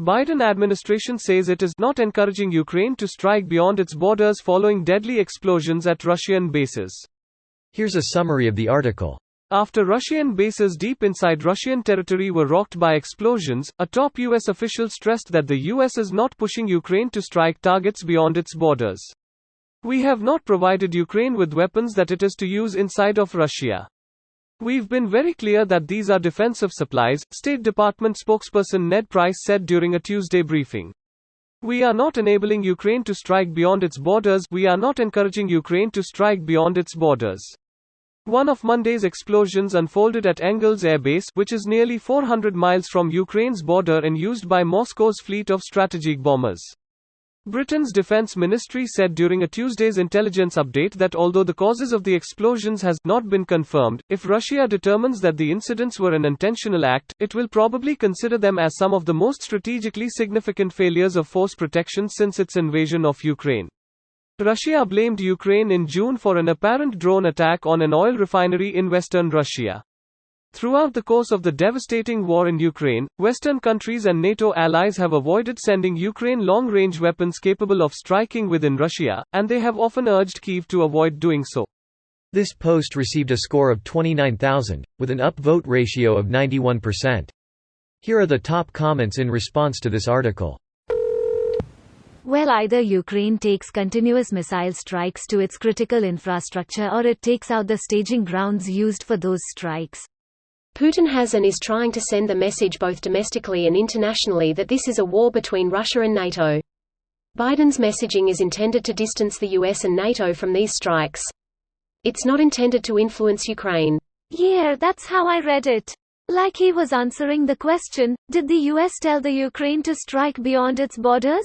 Biden administration says it is not encouraging Ukraine to strike beyond its borders following deadly explosions at Russian bases. Here's a summary of the article. After Russian bases deep inside Russian territory were rocked by explosions, a top U.S. official stressed that the U.S. is not pushing Ukraine to strike targets beyond its borders. "We have not provided Ukraine with weapons that it is to use inside of Russia. We've been very clear that these are defensive supplies," State Department spokesperson Ned Price said during a Tuesday briefing. "We are not enabling Ukraine to strike beyond its borders, we are not encouraging Ukraine to strike beyond its borders." One of Monday's explosions unfolded at Engels Air Base, which is nearly 400 miles from Ukraine's border and used by Moscow's fleet of strategic bombers. Britain's defense ministry said during a Tuesday's intelligence update that although the causes of the explosions has not been confirmed, if Russia determines that the incidents were an intentional act, it will probably consider them as some of the most strategically significant failures of force protection since its invasion of Ukraine. Russia blamed Ukraine in June for an apparent drone attack on an oil refinery in western Russia. Throughout the course of the devastating war in Ukraine, Western countries and NATO allies have avoided sending Ukraine long-range weapons capable of striking within Russia, and they have often urged Kyiv to avoid doing so. This post received a score of 29,000, with an upvote ratio of 91%. Here are the top comments in response to this article. Well, either Ukraine takes continuous missile strikes to its critical infrastructure or it takes out the staging grounds used for those strikes. Putin has and is trying to send the message both domestically and internationally that this is a war between Russia and NATO. Biden's messaging is intended to distance the US and NATO from these strikes. It's not intended to influence Ukraine. Yeah, that's how I read it. Like he was answering the question, did the US tell the Ukraine to strike beyond its borders?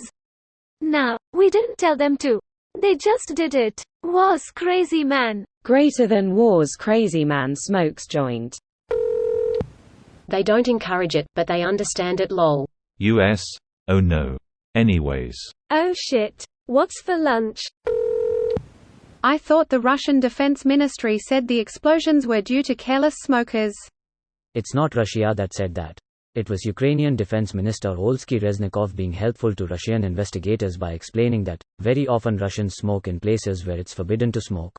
Nah, we didn't tell them to. They just did it. Was crazy man. Greater than wars, crazy man smokes joint. They don't encourage it, but they understand it. Lol. US? Oh no. Anyways. Oh shit. What's for lunch? I thought the Russian Defense Ministry said the explosions were due to careless smokers. It's not Russia that said that. It was Ukrainian Defense Minister Oleksiy Reznikov being helpful to Russian investigators by explaining that, very often Russians smoke in places where it's forbidden to smoke.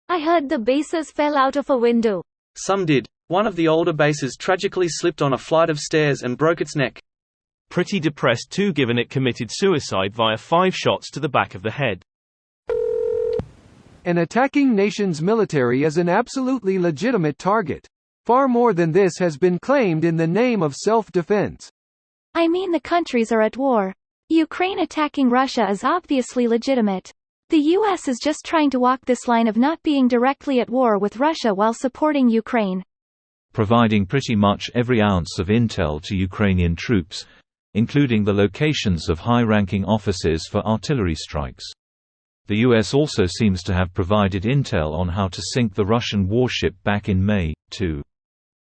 I heard the bases fell out of a window. Some did. One of the older bases tragically slipped on a flight of stairs and broke its neck. Pretty depressed too, given it committed suicide via 5 shots to the back of the head. An attacking nation's military is an absolutely legitimate target. Far more than this has been claimed in the name of self-defense. I mean, the countries are at war. Ukraine attacking Russia is obviously legitimate. The US is just trying to walk this line of not being directly at war with Russia while supporting Ukraine. Providing pretty much every ounce of intel to Ukrainian troops, including the locations of high-ranking officers for artillery strikes. The US also seems to have provided intel on how to sink the Russian warship back in May, too.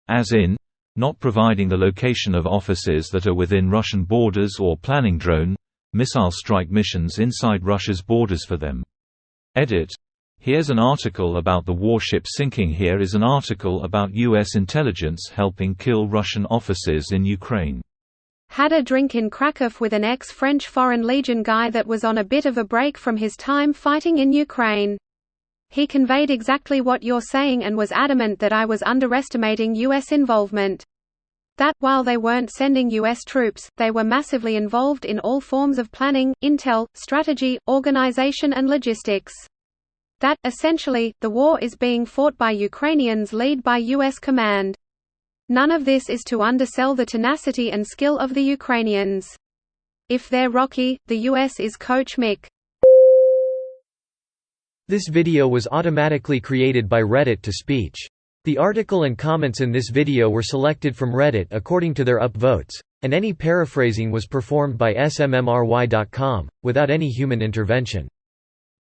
As in, not providing the location of officers that are within Russian borders or planning drone, missile strike missions inside Russia's borders for them. Edit. Here's an article about the warship sinking. Here is an article about US intelligence helping kill Russian officers in Ukraine. Had a drink in Krakow with an ex-French Foreign Legion guy that was on a bit of a break from his time fighting in Ukraine. He conveyed exactly what you're saying and was adamant that I was underestimating US involvement. That, while they weren't sending US troops, they were massively involved in all forms of planning, intel, strategy, organization and logistics. That, essentially, the war is being fought by Ukrainians led by US command. None of this is to undersell the tenacity and skill of the Ukrainians. If they're rocky, the US is Coach Mick. This video was automatically created by Reddit to speech. The article and comments in this video were selected from Reddit according to their upvotes, and any paraphrasing was performed by smmry.com, without any human intervention.